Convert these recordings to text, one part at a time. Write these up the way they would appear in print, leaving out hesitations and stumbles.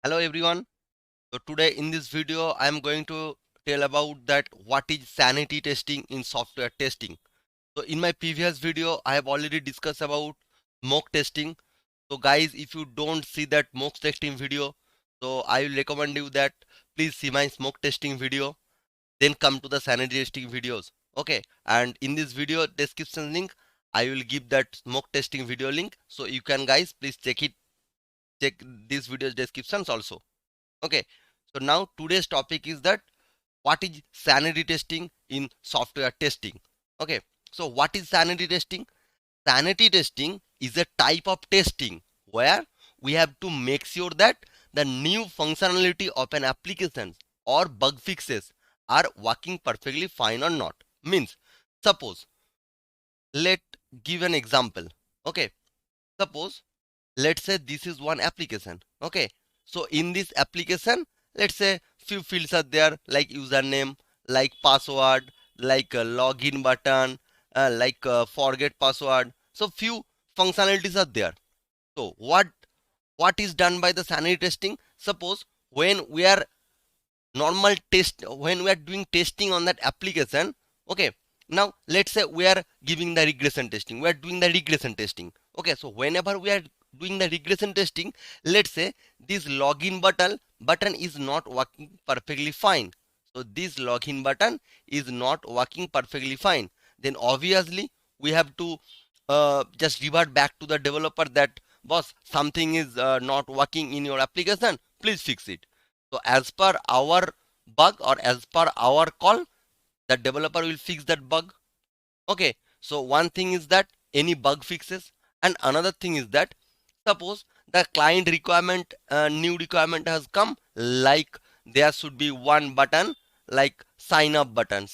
Hello everyone. So today in this video I am going to tell about that what is sanity testing in software testing. So in my previous video I have already discussed about mock testing. So guys, if you don't see that mock testing video, so I will recommend you that please see my smoke testing video, then come to the sanity testing videos. Okay, and in this video description link I will give that smoke testing video link, so you can guys please check these videos descriptions also. Okay, so now today's topic is that what is sanity testing in software testing. Okay, so what is sanity testing? Sanity testing is a type of testing where we have to make sure that the new functionality of an application or bug fixes are working perfectly fine or not. Means, suppose, let give an example. Okay, suppose, let's say this is one application. Okay, so in this application, let's say few fields are there like username, like password, like a login button, like forget password. So few functionalities are there. So what is done by the sanity testing? Suppose when we are when we are doing testing on that application. Okay, now let's say we are giving the regression testing, we are doing the regression testing. Okay, so whenever we are doing the regression testing, let's say this login button is not working perfectly fine. So this login button is not working perfectly fine, then obviously we have to just revert back to the developer that boss, something is not working in your application, please fix it. So as per our bug or as per our call, the developer will fix that bug. Okay, so one thing is that any bug fixes, and another thing is that suppose the client requirement, new requirement has come, like there should be one button like sign up button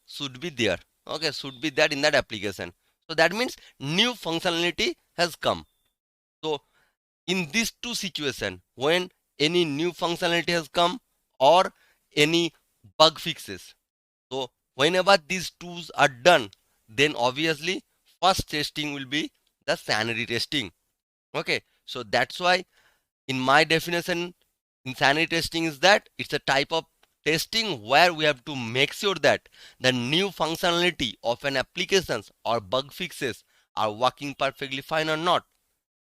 should be there. Okay, should be there in that application. So that means new functionality has come. So in these two situations, when any new functionality has come or any bug fixes, so whenever these tools are done, then obviously first testing will be the sanity testing. Okay, so that's why in my definition, insanity testing is that it's a type of testing where we have to make sure that the new functionality of an application or bug fixes are working perfectly fine or not.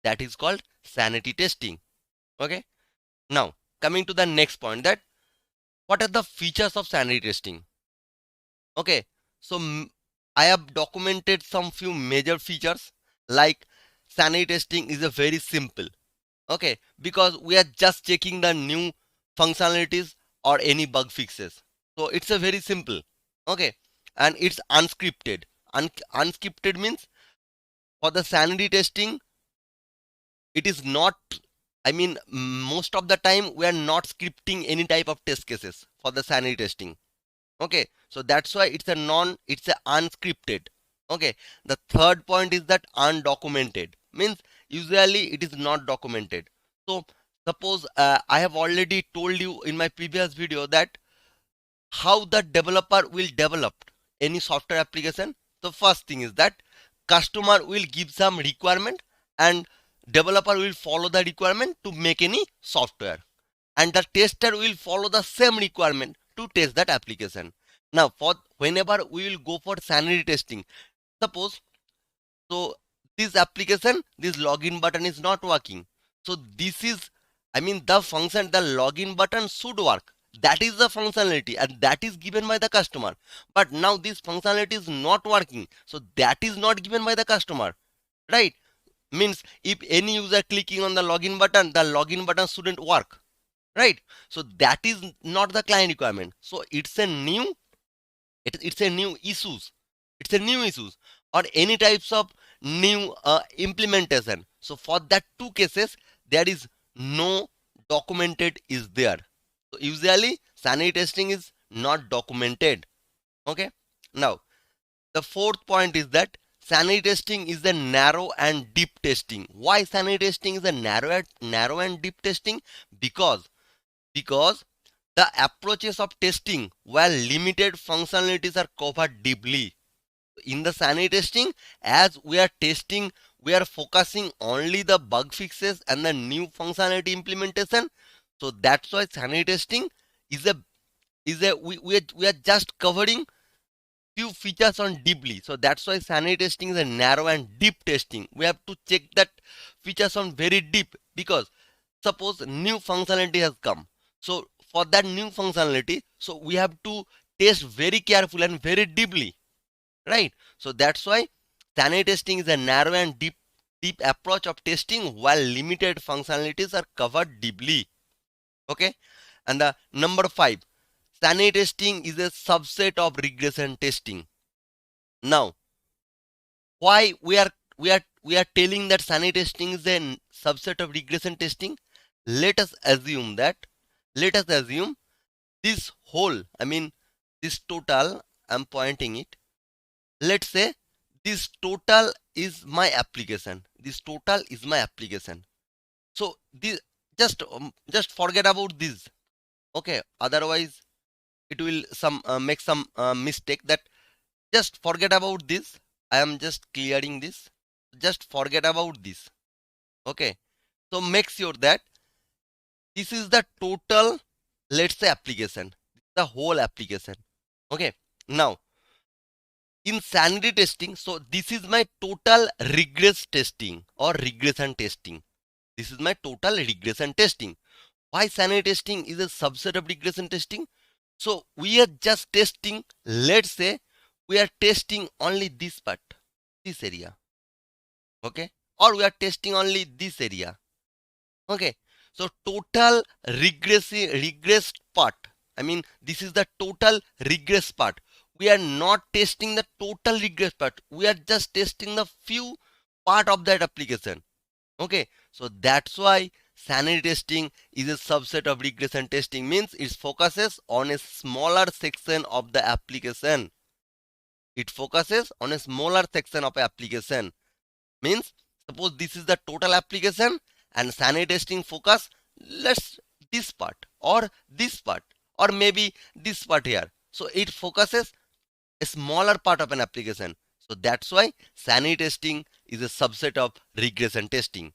That is called sanity testing. Okay, now coming to the next point, that what are the features of sanity testing. Okay, so I have documented some few major features, like sanity testing is a very simple. Okay, because we are just checking the new functionalities or any bug fixes, so it's a very simple. Okay, and it's unscripted. Unscripted means for the sanity testing it is not, I mean, most of the time we are not scripting any type of test cases for the sanity testing. Okay, so that's why it's a unscripted. Okay, the third point is that undocumented means usually it is not documented. So suppose I have already told you in my previous video that how the developer will develop any software application. The first thing is that customer will give some requirement and developer will follow the requirement to make any software, and the tester will follow the same requirement to test that application. Now for whenever we will go for sanity testing, suppose, so this application, this login button is not working. So this is, I mean, the function, the login button should work. That is the functionality and that is given by the customer. But now this functionality is not working. So that is not given by the customer. Right? Means if any user clicking on the login button shouldn't work. Right? So that is not the client requirement. So it's a new issues. It's a new issues or any types of new implementation. So for that two cases, there is no documented is there. So usually sanity testing is not documented. Okay. Now the fourth point is that sanity testing is a narrow and deep testing. Why sanity testing is a narrow and deep testing? Because the approaches of testing where limited functionalities are covered deeply. In the sanity testing, as we are testing we are focusing only the bug fixes and the new functionality implementation. So that's why sanity testing is a we are just covering few features on deeply. So that's why sanity testing is a narrow and deep testing. We have to check that features on very deep, because suppose new functionality has come. So for that new functionality, so we have to test very carefully and very deeply, right? So that's why sanity testing is a narrow and deep approach of testing, while limited functionalities are covered deeply. Okay. And the number 5, sanity testing is a subset of regression testing. Now, why we are telling that sanity testing is a subset of regression testing? Let us assume that let us assume this whole, I mean this total, I'm pointing it. Let's say this total is my application. This total is my application. So this just forget about this. Okay. Otherwise, it will some make some mistake. That just forget about this. I am just clearing this. Just forget about this. Okay. So make sure that this is the total, let's say, application, the whole application. Okay. Now, in sanity testing, so this is my total regress testing or regression testing. This is my total regression testing. Why sanity testing is a subset of regression testing? So we are just testing, let's say we are testing only this part, this area. Okay. Or we are testing only this area. Okay. So total regress part. I mean, this is the total regress part. We are not testing the total regress part. We are just testing the few part of that application. Okay. So that's why sanity testing is a subset of regression testing, means it focuses on a smaller section of the application. It focuses on a smaller section of application. Means suppose this is the total application and sanity testing focus, let's this part or this part or maybe this part here. So it focuses a smaller part of an application. So that's why sanity testing is a subset of regression testing.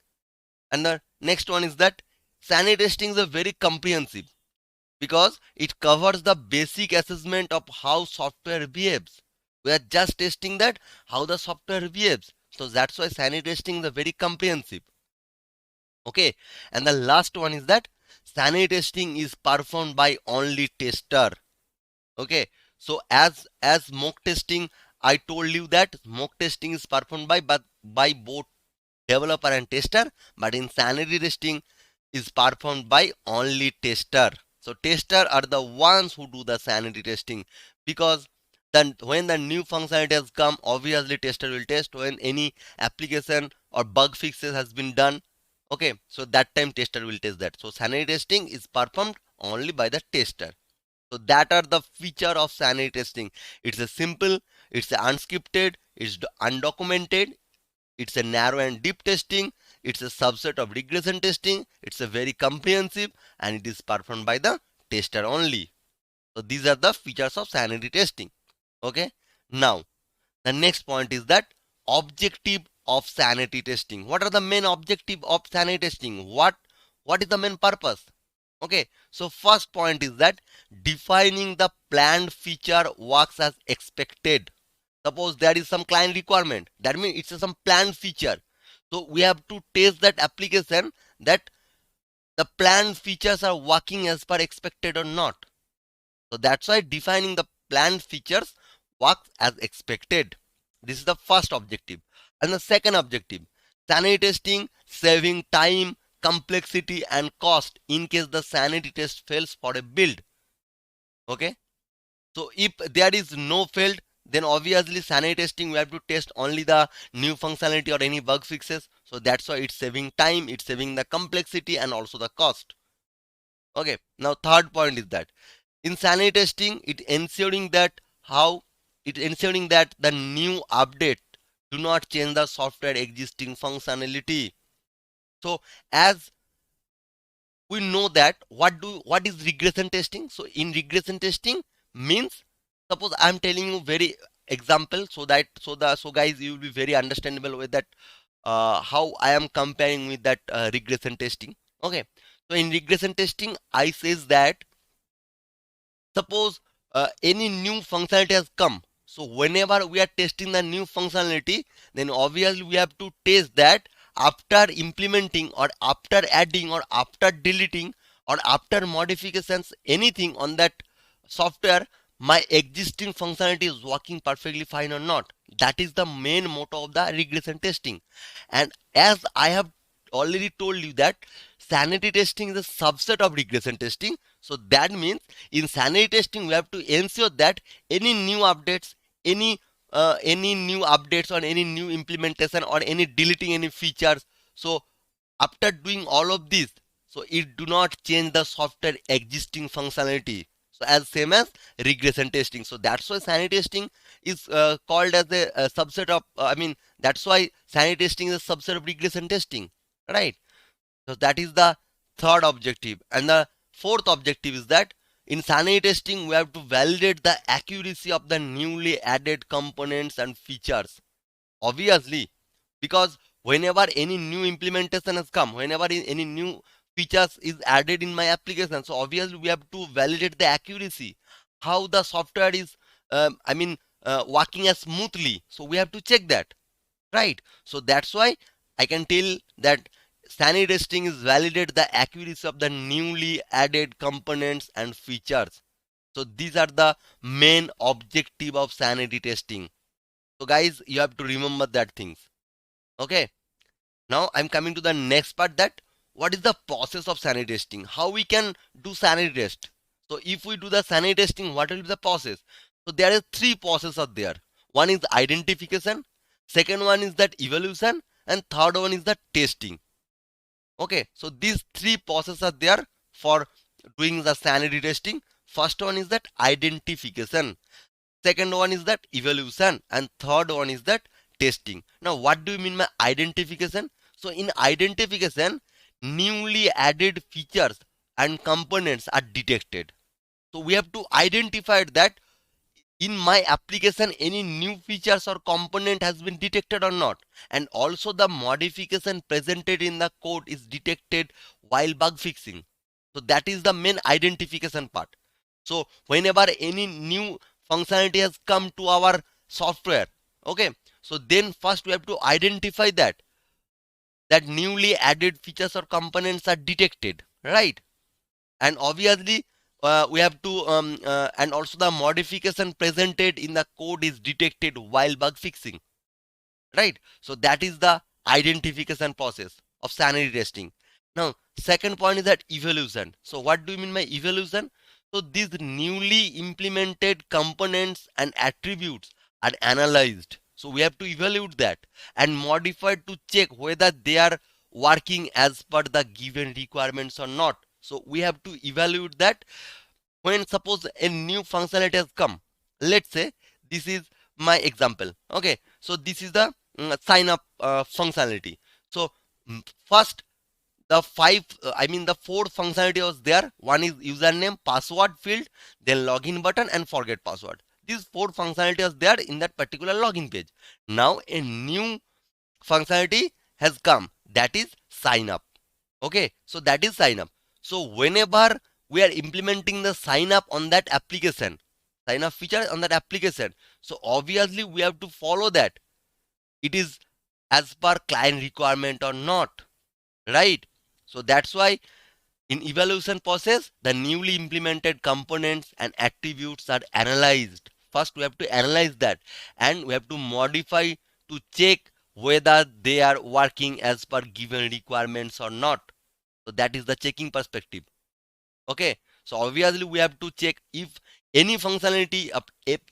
And the next one is that sanity testing is a very comprehensive, because it covers the basic assessment of how software behaves. We are just testing that how the software behaves. So that's why sanity testing is a very comprehensive. Okay. And the last one is that sanity testing is performed by only tester. Okay. So as mock testing, I told you that mock testing is performed by both developer and tester, but in sanity testing is performed by only tester. So tester are the ones who do the sanity testing, because then when the new functionality has come, obviously tester will test. When any application or bug fixes has been done, okay, so that time tester will test that. So sanity testing is performed only by the tester. So that are the feature of sanity testing. It's a simple, it's a unscripted, it's undocumented, it's a narrow and deep testing, it's a subset of regression testing, it's a very comprehensive, and it is performed by the tester only. So these are the features of sanity testing. Okay. Now the next point is that objective of sanity testing. What are the main objective of sanity testing? What is the main purpose? Okay. So first point is that defining the planned feature works as expected. Suppose there is some client requirement, that means it's some planned feature. So we have to test that application that the planned features are working as per expected or not. So that's why defining the planned features works as expected. This is the first objective. And the second objective, sanity testing, saving time, complexity and cost in case the sanity test fails for a build. Okay. So if there is no failed, then obviously sanity testing we have to test only the new functionality or any bug fixes. So that's why it's saving time, it's saving the complexity and also the cost. Okay. Now third point is that in sanity testing, it ensuring that the new update do not change the software existing functionality. So as we know that what is regression testing? So in regression testing means, suppose I'm telling you very example, so guys you will be very understandable with that. how I am comparing with that regression testing. Okay, so in regression testing, I says that suppose any new functionality has come. So whenever we are testing the new functionality, then obviously we have to test that after implementing or after adding or after deleting or after modifications anything on that software, my existing functionality is working perfectly fine or not. That is the main motto of the regression testing. And as I have already told you that sanity testing is a subset of regression testing. So that means in sanity testing we have to ensure that any new updates, any new updates or any new implementation or any deleting any features, so after doing all of this, so it do not change the software existing functionality, so as same as regression testing. So that's why sanity testing is called as a subset of that's why sanity testing is a subset of regression testing, right? So that is the third objective. And the fourth objective is that in sanity testing, we have to validate the accuracy of the newly added components and features. Obviously, because whenever any new implementation has come, whenever any new features is added in my application, so obviously we have to validate the accuracy, how the software is, working as smoothly. So we have to check that, right? So that's why I can tell that sanity testing is validate the accuracy of the newly added components and features. So these are the main objective of sanity testing. So guys, you have to remember that things. Okay. Now I'm coming to the next part, that what is the process of sanity testing? How we can do sanity test? So if we do the sanity testing, what will be the process? So there are three processes are there. One is identification, second one is that evaluation, and third one is the testing. Okay, so these three processes are there for doing the sanity testing. First one is that identification, second one is that evaluation, and third one is that testing. Now what do you mean by identification? So in identification, newly added features and components are detected. So we have to identify that in my application any new features or component has been detected or not, and also the modification presented in the code is detected while bug fixing. So that is the main identification part. So whenever any new functionality has come to our software, okay, so then first we have to identify that newly added features or components are detected, right? And obviously we have to and also the modification presented in the code is detected while bug fixing, right? So that is the identification process of sanity testing. Now second point is that evaluation. So what do you mean by evaluation? So these newly implemented components and attributes are analyzed. So we have to evaluate that and modify to check whether they are working as per the given requirements or not. So we have to evaluate that when suppose a new functionality has come. Let's say this is my example. Okay, so this is the sign up functionality. So first the the four functionality was there. One is username, password field, then login button and forget password. These four functionality was there in that particular login page. Now a new functionality has come, that is sign up. Okay, so that is sign up. So whenever we are implementing the sign up on that application, sign up feature on that application, so obviously we have to follow that it is as per client requirement or not, right? So that's why in evaluation process, the newly implemented components and attributes are analyzed. First, we have to analyze that and we have to modify to check whether they are working as per given requirements or not. So that is the checking perspective. Okay. So obviously we have to check if any functionality of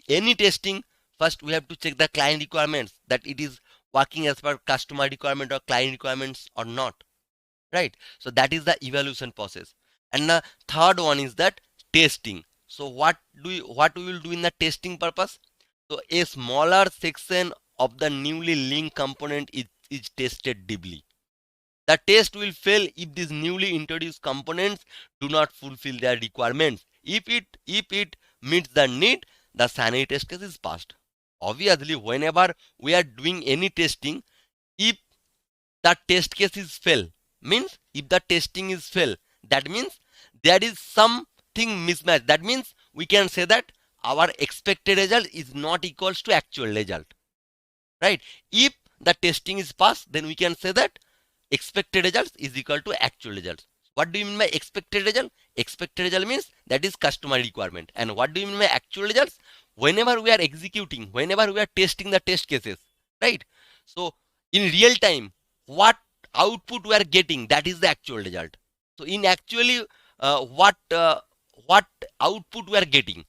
any testing, first we have to check the client requirements that it is working as per customer requirement or client requirements or not, right? So that is the evaluation process. And the third one is that testing. So what we will do in the testing purpose? So a smaller section of the newly linked component is tested deeply. The test will fail if these newly introduced components do not fulfill their requirements. If it meets the need, the sanity test case is passed. Obviously whenever we are doing any testing, if the test case is fail, means if the testing is fail, that means there is something mismatch. That means we can say that our expected result is not equals to actual result, right? If the testing is passed, then we can say that expected results is equal to actual results. What do you mean by expected result? Expected result means that is customer requirement. And what do you mean by actual results? Whenever we are executing, whenever we are testing the test cases, right? So in real time, what output we are getting, that is the actual result. So in actually what output we are getting.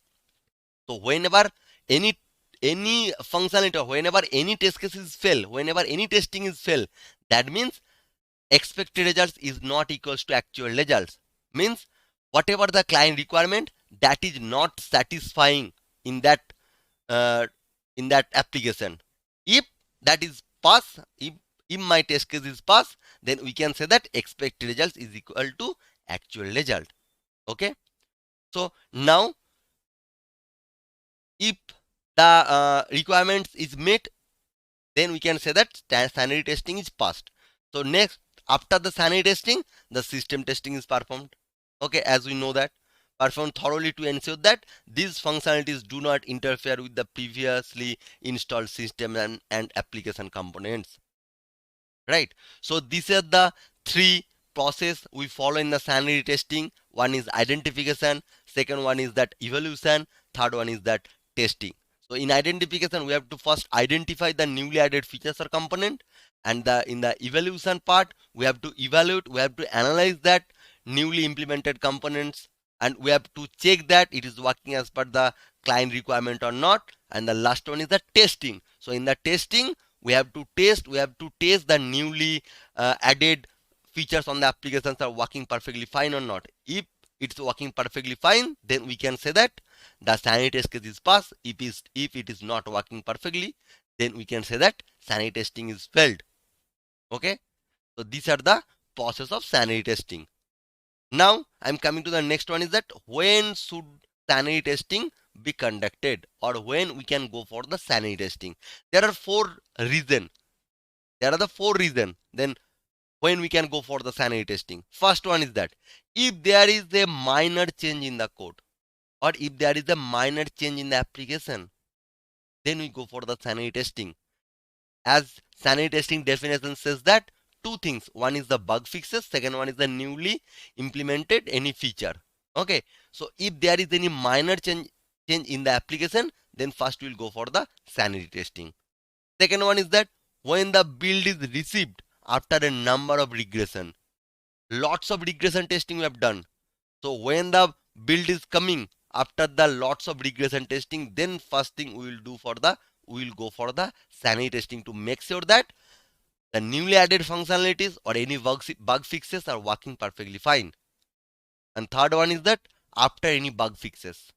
So whenever any functionality, or whenever any test case is fail, whenever any testing is fail, that means expected results is not equals to actual results. Means whatever the client requirement, that is not satisfying in that uh, application. If that is pass, if my test case is pass, then we can say that expected results is equal to actual result. Okay, so now if the requirements is met, then we can say that sanity testing is passed. So next, after the sanity testing, the system testing is performed. Okay, as we know that, performed thoroughly to ensure that these functionalities do not interfere with the previously installed system and application components, right? So these are the three process we follow in the sanity testing. One is identification, second one is that evaluation, third one is that testing. So in identification, we have to first identify the newly added features or component, and in the evaluation part, we have to evaluate, we have to analyze that newly implemented components, and we have to check that it is working as per the client requirement or not. And the last one is the testing. So in the testing, we have to test the newly added features on the applications are working perfectly fine or not. If it's working perfectly fine, then we can say that the sanity test case is passed. If it is not working perfectly, then we can say that sanity testing is failed. Okay, so these are the process of sanity testing. Now I'm coming to the next one, is that when should sanity testing be conducted, or when we can go for the sanity testing. There are four reasons. There are the four reasons then when we can go for the sanity testing. First one is that if there is a minor change in the code, or if there is a minor change in the application, then we go for the sanity testing. As sanity testing definition says that two things: one is the bug fixes, second one is the newly implemented any feature. Okay, so if there is any minor change in the application, then first we'll go for the sanity testing. Second one is that when the build is received after a number of regression. Lots of regression testing we have done. So when the build is coming after the lots of regression testing, then first thing we will go for the sanity testing to make sure that the newly added functionalities or any bug fixes are working perfectly fine. And third one is that after any bug fixes,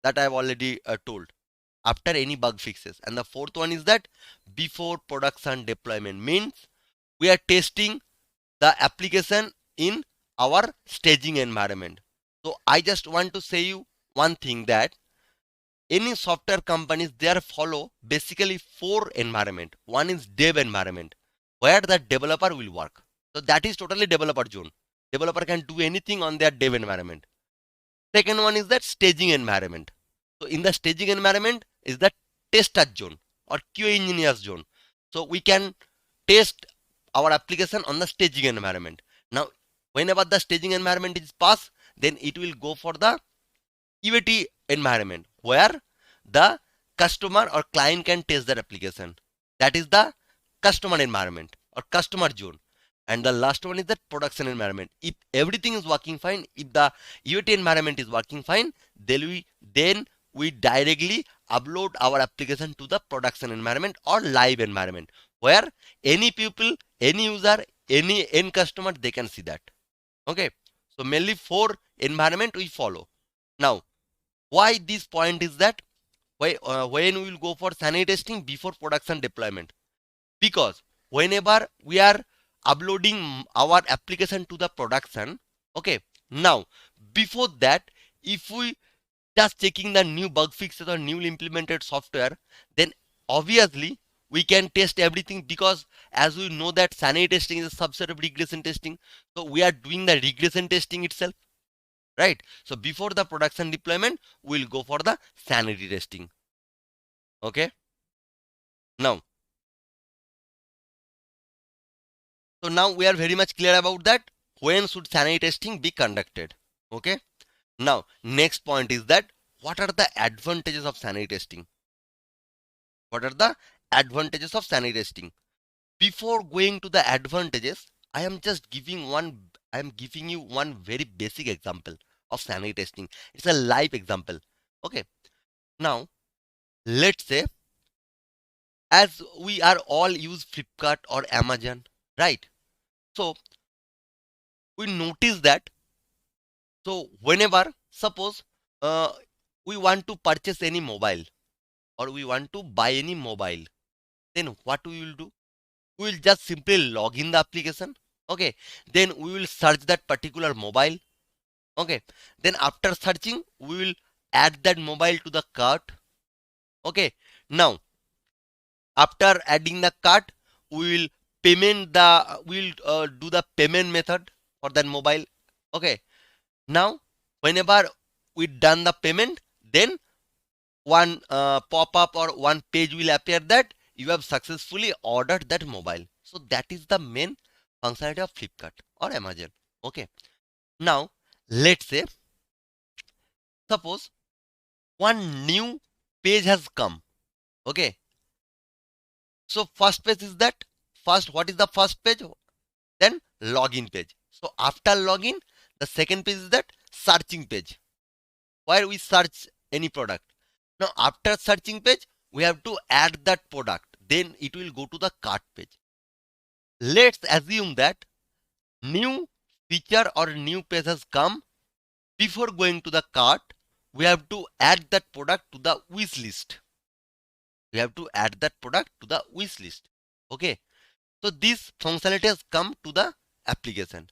that I have already told, after any bug fixes. And the fourth one is that before production deployment, means we are testing the application in our staging environment. So I just want to say you one thing, that any software companies, they are follow basically four environment. One is dev environment, where the developer will work. So that is totally developer zone. Developer can do anything on their dev environment. Second one is that staging environment. So in the staging environment is the tester zone or QA engineers zone. So we can test our application on the staging environment. Now, whenever the staging environment is passed, then it will go for the UAT environment, where the customer or client can test their application. That is the customer environment or customer zone. And the last one is the production environment. If everything is working fine, if the UAT environment is working fine, then we directly upload our application to the production environment or live environment, where any people, any user, any end customer, they can see that. Okay, so mainly four environment we follow. Now, why this point is that when we will go for sanity testing before production deployment? Because whenever we are uploading our application to the production, okay, now before that, if we just checking the new bug fixes or newly implemented software, then obviously we can test everything, because as we know that sanity testing is a subset of regression testing. So we are doing the regression testing itself, right? So before the production deployment, we'll go for the sanity testing. Okay. Now, so now we are very much clear about that. When should sanity testing be conducted? Okay. Now, next point is that what are the advantages of sanity testing? What are the advantages of sanity testing? Before going to the advantages, I am giving you one very basic example of sanity testing. It's a live example. Okay. Now, let's say, as we are all use Flipkart or Amazon, right? So we notice that, so whenever, suppose, uh, we want to purchase any mobile, or we want to buy any mobile, then what we will do? We will just simply log in the application. Okay. Then we will search that particular mobile. Okay. Then after searching, we will add that mobile to the cart. Okay. Now, after adding the cart, we will do the payment method for that mobile. Okay. Now, whenever we done the payment, then one pop-up or one page will appear that you have successfully ordered that mobile. So that is the main functionality of Flipkart or Amazon. Okay. Now, let's say, suppose one new page has come. Okay. So first page is that, first, what is the first page? Then login page. So after login, the second page is that searching page, where we search any product. Now after searching page, we have to add that product. Then it will go to the cart page. Let's assume that new feature or new page has come. Before going to the cart, we have to add that product to the wish list. We have to add that product to the wish list. Okay. So this functionality has come to the application.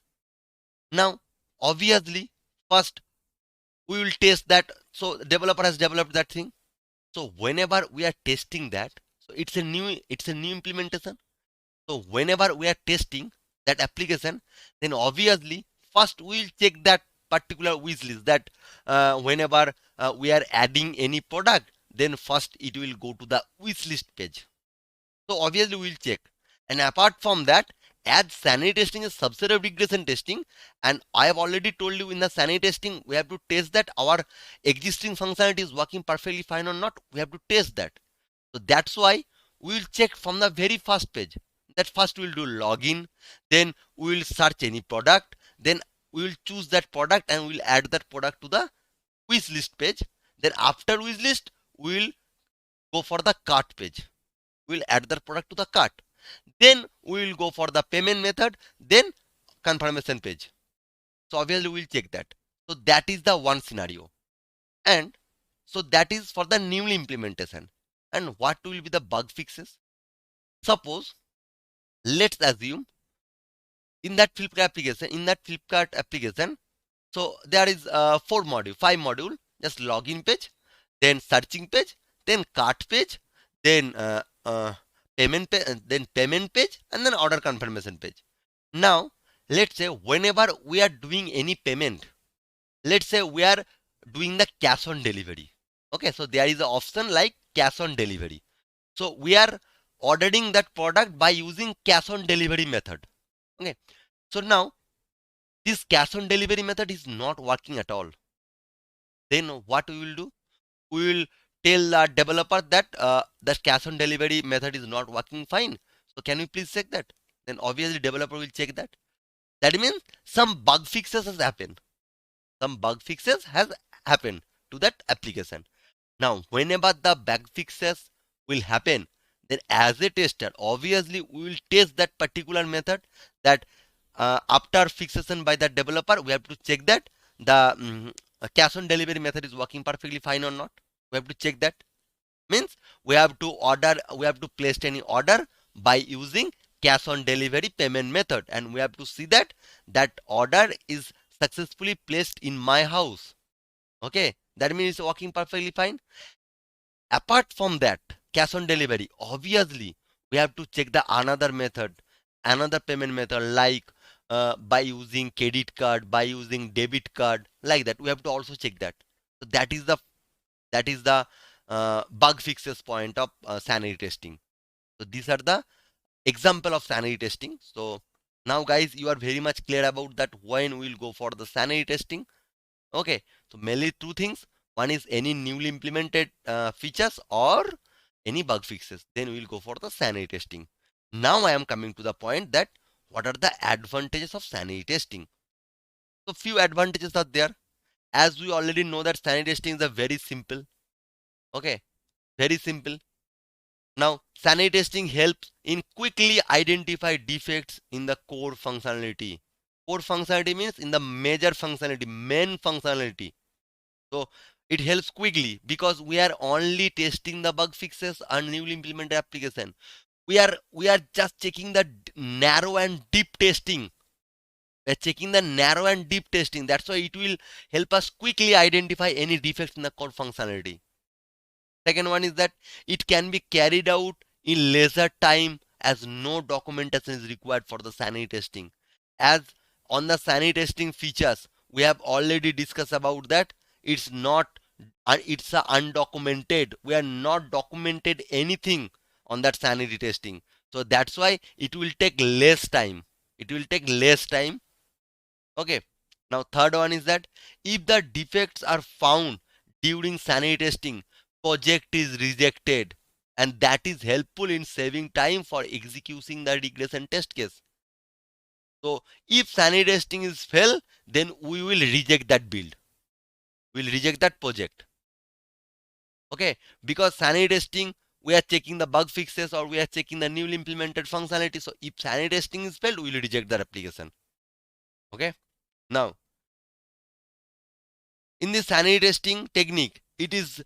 Now, obviously, first we will test that. So developer has developed that thing. So whenever we are testing that, so it's a new implementation. So whenever we are testing that application, then obviously first we will check that particular wish list, that whenever we are adding any product, then first it will go to the wish list page. So obviously we will check. And apart from that, as sanity testing is subset of regression testing, and I have already told you, in the sanity testing we have to test that our existing functionality is working perfectly fine or not. We have to test that. So that's why we will check from the very first page. That first we will do login, then we will search any product, then we will choose that product and we will add that product to the wish list page. Then after wish list, we will go for the cart page. We will add that product to the cart. Then we will go for the payment method, then confirmation page. So obviously we will check that. So that is the one scenario. And so that is for the new implementation. And what will be the bug fixes? Suppose, let's assume, in that Flipkart application, so there is five module, just login page, then searching page, then cart page, then payment page, and then order confirmation page. Now, let's say whenever we are doing any payment, let's say we are doing the cash on delivery. Okay, so there is an option like cash on delivery. So we are ordering that product by using cash on delivery method. Okay, so now this cash on delivery method is not working at all. Then what we will do? We will tell the developer that that cash on delivery method is not working fine. So can you please check that? Then obviously developer will check that. That means some bug fixes has happened. Some bug fixes has happened to that application. Now, whenever the bug fixes will happen, then as a tester, obviously we will test that particular method, that after fixation by the developer, we have to check that the cash on delivery method is working perfectly fine or not. We have to check that. Means we have to place any order by using cash on delivery payment method, and we have to see that that order is successfully placed in my house. Okay, that means it's working perfectly fine. Apart from that cash on delivery, obviously we have to check the another method, another payment method, like by using credit card, by using debit card, like that we have to also check that. So that is the bug fixes point of sanity testing. So these are the example of sanity testing. So now guys, you are very much clear about that when we'll go for the sanity testing. Okay, so mainly two things. One is any newly implemented features or any bug fixes. Then we'll go for the sanity testing. Now I am coming to the point that what are the advantages of sanity testing? So few advantages are there. As we already know that sanity testing is a very simple. Okay, very simple. Now sanity testing helps in quickly identify defects in the core functionality. Core functionality means in the major functionality, main functionality. So it helps quickly because we are only testing the bug fixes and newly implemented application. We are just checking the narrow and deep testing. We're checking the narrow and deep testing. That's why it will help us quickly identify any defects in the core functionality. Second one is that it can be carried out in lesser time as no documentation is required for the sanity testing. As on the sanity testing features, we have already discussed about that. It's not, it's a undocumented. We are not documented anything on that sanity testing. So that's why it will take less time. It will take less time. Okay. Now third one is that if the defects are found during sanity testing, project is rejected, and that is helpful in saving time for executing the regression test case. So if sanity testing is fail, then we will reject that build. We'll reject that project. Okay, because sanity testing, we are checking the bug fixes or we are checking the newly implemented functionality. So if sanity testing is failed, we will reject that application. Okay. Now in the sanity testing technique, it is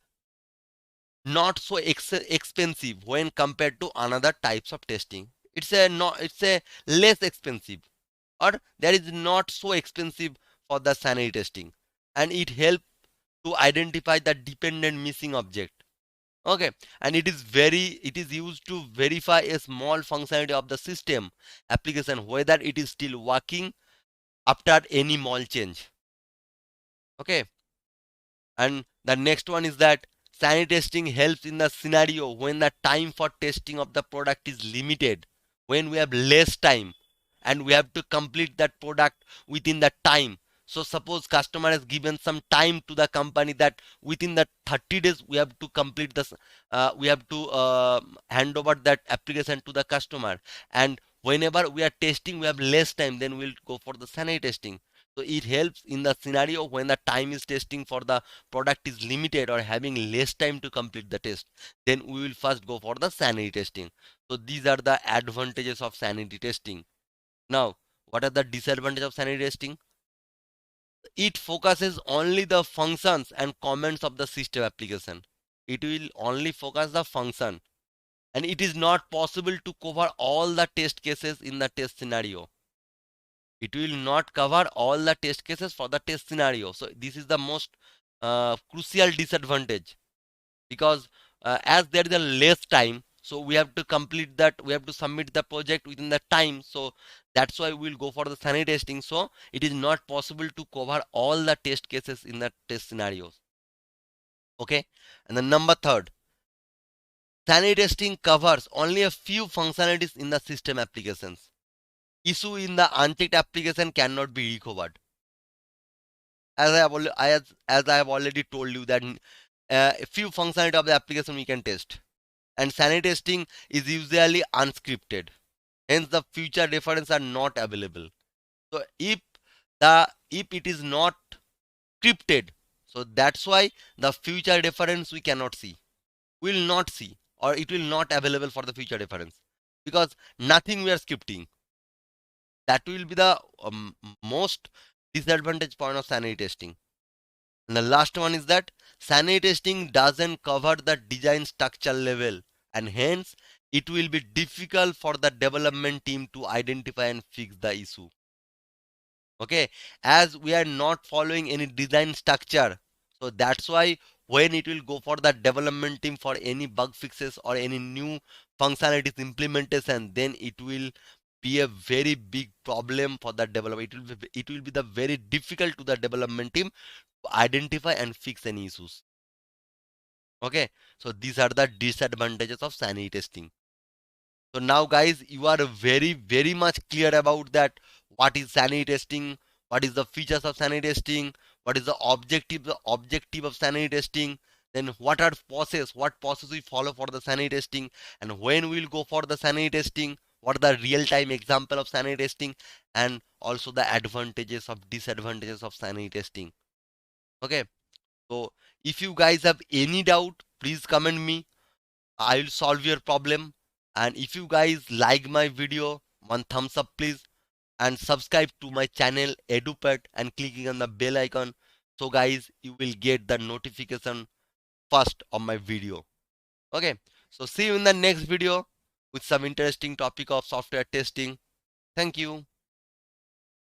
not so expensive when compared to another types of testing. It's a less expensive, or there is not so expensive for the sanity testing, and it helps to identify the dependent missing object. Okay, and it is used to verify a small functionality of the system application whether it is still working after any small change. Okay. And the next one is that sanity testing helps in the scenario when the time for testing of the product is limited, when we have less time and we have to complete that product within that time. So suppose customer has given some time to the company that within the 30 days we have to complete this, we have to hand over that application to the customer. And whenever we are testing, we have less time, then we'll go for the sanity testing. So it helps in the scenario when the time is testing for the product is limited or having less time to complete the test, then we will first go for the sanity testing. So these are the advantages of sanity testing. Now what are the disadvantages of sanity testing? It focuses only the functions and comments of the system application. It will only focus the function, and it is not possible to cover all the test cases in the test scenario. It will not cover all the test cases for the test scenario. So this is the most crucial disadvantage, because as there is a less time, so we have to complete that, we have to submit the project within the time. So that's why we'll go for the sanity testing. So it is not possible to cover all the test cases in the test scenarios. Okay. And the number third, sanity testing covers only a few functionalities in the system applications. Issue in the unchecked application cannot be recovered. As I have already told you that a few functionality of the application we can test, and sanity testing is usually unscripted, hence the future reference are not available. So if it is not scripted, so that's why the future reference we cannot see, will not see, or it will not available for the future reference, because nothing we are scripting. That will be the most disadvantage point of sanity testing. And the last one is that sanity testing doesn't cover the design structure level, and hence it will be difficult for the development team to identify and fix the issue. Okay, as we are not following any design structure, so that's why when it will go for the development team for any bug fixes or any new functionalities implementation, then it will be a very big problem for the developer. It will be the very difficult to the development team to identify and fix any issues. Okay, so these are the disadvantages of sanity testing. So now guys, you are very much clear about that. What is sanity testing? What is the features of sanity testing? What is the objective of sanity testing? Then what process we follow for the sanity testing, and when we will go for the sanity testing? What are the real-time example of sanity testing, and also the advantages of disadvantages of sanity testing. Okay, so if you guys have any doubt, please comment me. I will solve your problem. And if you guys like my video, one thumbs up please, and subscribe to my channel EduPaat and clicking on the bell icon, so guys you will get the notification first on my video. Okay, so see you in the next video with some interesting topic of software testing. Thank you.